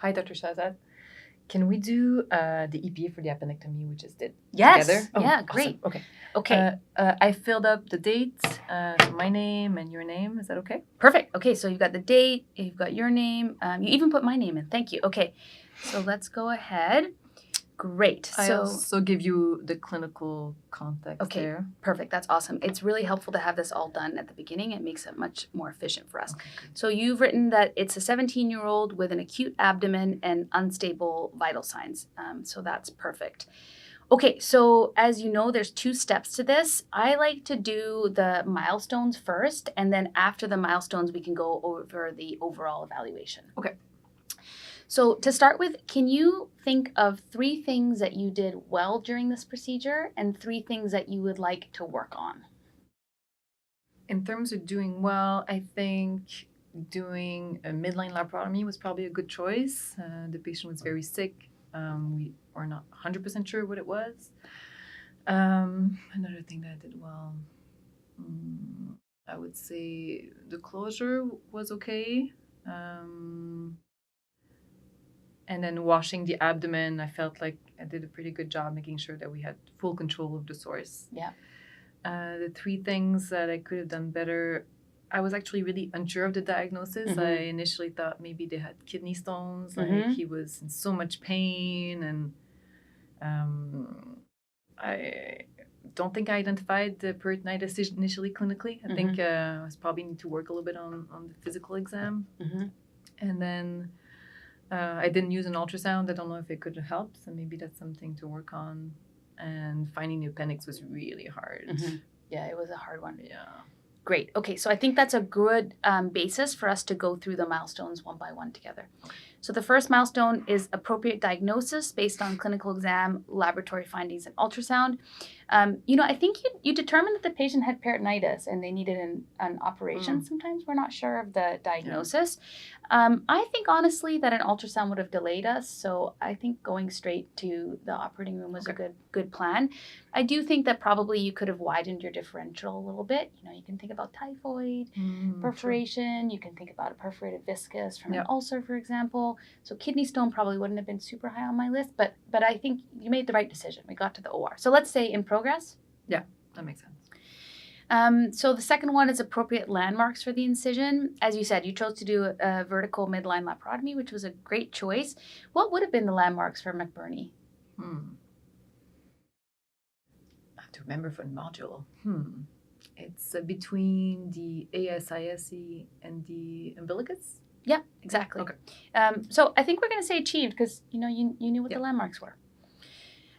Hi, Dr. Shazad. Can we do the EPA for the appendectomy, we just did Yes. together? Oh, Yeah, awesome. great. Okay. Okay. I filled up the dates, my name and your name. Is that okay? Perfect. Okay, so you've got the date, you've got your name. You even put my name in. Thank you. Okay, so let's go ahead. Great. I So, also give you the clinical context okay, there. perfect. That's awesome. It's really helpful to have this all done at the beginning. It makes it much more efficient for us. Okay, good. So you've written that it's a 17-year-old with an acute abdomen and unstable vital signs. So that's perfect. Okay, so as you know, there's 2 steps to this. I like to do the milestones first, and then after the milestones, we can go over the overall evaluation. Okay. So to start with, can you think of 3 things that you did well during this procedure and 3 things that you would like to work on? In terms of doing well, I think doing a midline laparotomy was probably a good choice. The patient was very sick. We were not 100% sure what it was. Another thing that I did well, I would say the closure was okay. And then washing the abdomen, I felt like I did a pretty good job making sure that we had full control of the source. Yeah. The 3 things that I could have done better, I was actually really unsure of the diagnosis. Mm-hmm. I initially thought maybe they had kidney stones, like Mhm. he was in so much pain, and I don't think I identified the peritonitis initially clinically. I think I probably need to work a little bit on the physical exam. Mm-hmm. And then I didn't use an ultrasound. I don't know if it could help, so maybe that's something to work on. And finding the appendix was really hard. Mm-hmm. Yeah, it was a hard one. Yeah. Great. Okay, so I think that's a good basis for us to go through the milestones one by one together. Okay. So the first milestone is appropriate diagnosis based on clinical exam, laboratory findings, and ultrasound. I think you determined that the patient had peritonitis and they needed an operation. Sometimes we're not sure of the diagnosis. I think honestly that an ultrasound would have delayed us, so I think going straight to the operating room was a good plan. I do think that probably you could have widened your differential a little bit. You can think about typhoid, perforation. You can think about a perforated viscus from an ulcer, for example. So kidney stone probably wouldn't have been super high on my list, but I think you made the right decision. We got to the OR. So let's say in progress. Yeah, that makes sense. So the second one is appropriate landmarks for the incision. As you said, you chose to do a vertical midline laparotomy, which was a great choice. What would have been the landmarks for McBurney? I have to remember for the module. It's between the ASISE and the umbilicus? Yeah, exactly. Okay. So I think we're going to say achieved because, you knew what the landmarks were.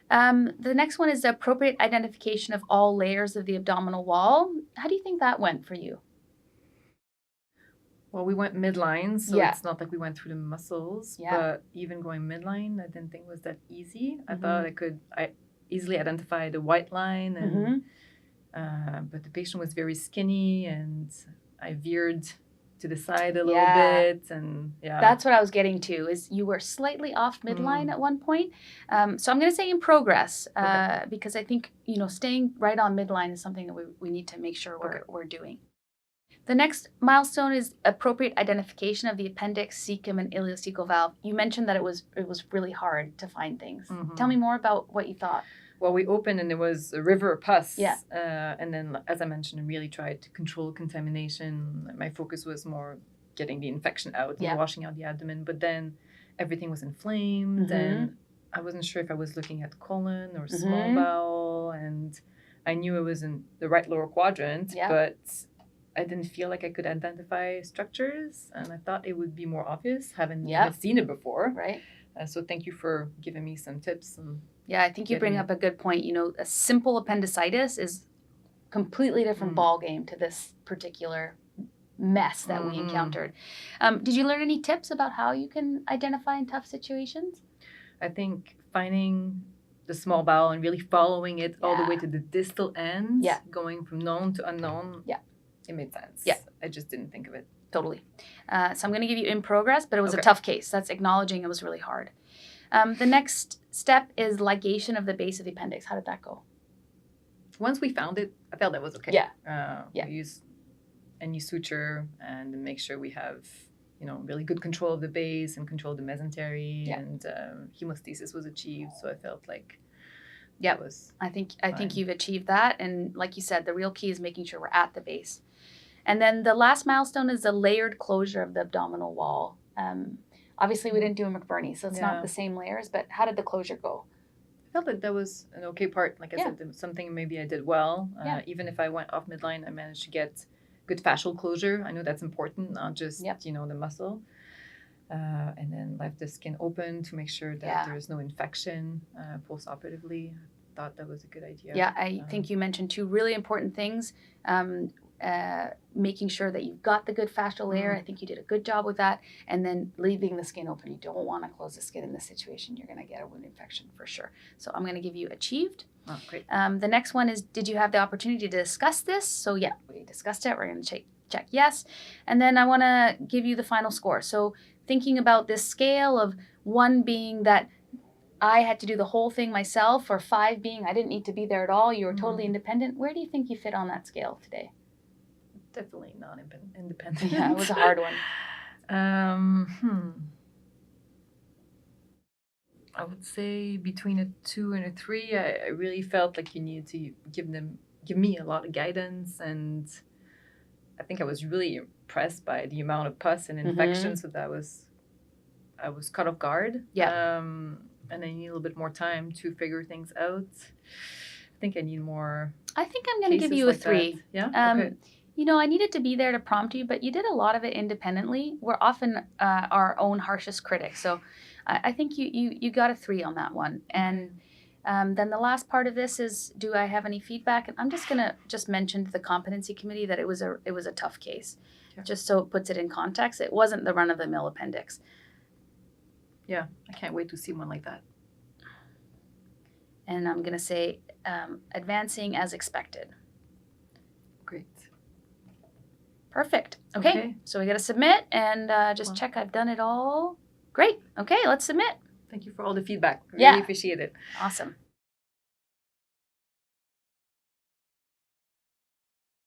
The next one is the appropriate identification of all layers of the abdominal wall. How do you think that went for you? Well, we went midline, so it's not like we went through the muscles. Yeah. But even going midline, I didn't think was that easy. I thought I easily identify the white line, and but the patient was very skinny, and I veered to the side a little bit, and that's what I was getting to. Is you were slightly off midline at one point, so I'm going to say in progress because I think staying right on midline is something that we need to make sure we're doing. The next milestone is appropriate identification of the appendix, cecum, and ileocecal valve. You mentioned that it was really hard to find things. Tell me more about what you thought. Well, we opened and there was a river of pus. Yeah. And then, as I mentioned, I really tried to control contamination. My focus was more getting the infection out and washing out the abdomen. But then everything was inflamed, and I wasn't sure if I was looking at colon or small bowel. And I knew it was in the right lower quadrant, but I didn't feel like I could identify structures. And I thought it would be more obvious, having seen it before. Right. So thank you for giving me some tips. Yeah, I think you bring up a good point. A simple appendicitis is completely different ball game to this particular mess that we encountered. Did you learn any tips about how you can identify in tough situations? I think finding the small bowel and really following it all the way to the distal end, going from known to unknown. Yeah, it made sense. Yeah, I just didn't think of it. Totally. So I'm going to give you in progress, but it was a tough case. That's acknowledging it was really hard. The next step is ligation of the base of the appendix. How did that go? Once we found it, I felt that was okay. Yeah. We use any suture and make sure we have, really good control of the base and control of the mesentery, Yeah. and hemostasis was achieved. So I felt like Yeah, it was I think fine. you've achieved that, and like you said, the real key is making sure we're at the base. And then the last milestone is the layered closure of the abdominal wall. Obviously, we didn't do a McBurney, so it's not the same layers, but how did the closure go? I felt like that was an okay part. Like I said, there was something maybe I did well. Even if I went off midline, I managed to get good fascial closure. I know that's important, not just, the muscle. And then left the skin open to make sure that there's no infection post-operatively. I thought that was a good idea. Yeah, I think you mentioned two really important things. Making sure that you've got the good fascial layer. I think you did a good job with that. And then leaving the skin open. You don't want to close the skin in this situation. You're going to get a wound infection for sure. So I'm going to give you achieved. Oh, great. The next one is, did you have the opportunity to discuss this? So yeah, we discussed it. We're going to check yes. And then I want to give you the final score. So thinking about this scale of 1 being that I had to do the whole thing myself, or 5 being I didn't need to be there at all, you were totally independent. Where do you think you fit on that scale today? Definitely non-independent. Yeah, it was a hard one. I would say between a 2 and a 3. I really felt like you needed to give me a lot of guidance, and I think I was really impressed by the amount of pus and infections. So that I was caught off guard. Yeah. And I need a little bit more time to figure things out. I think I need more. I think I'm going to give you a 3. That. Yeah. Okay. I needed to be there to prompt you, but you did a lot of it independently. We're often our own harshest critics. So I think you got a 3 on that one. And then the last part of this is, do I have any feedback? And I'm just going to mention to the competency committee that it was a tough case. Sure. Just so it puts it in context. It wasn't the run-of-the-mill appendix. Yeah, I can't wait to see one like that. And I'm going to say advancing as expected. Great. Perfect. Okay. So we got to submit and check I've done it all. Great. Okay, let's submit. Thank you for all the feedback. Really appreciate it. Awesome.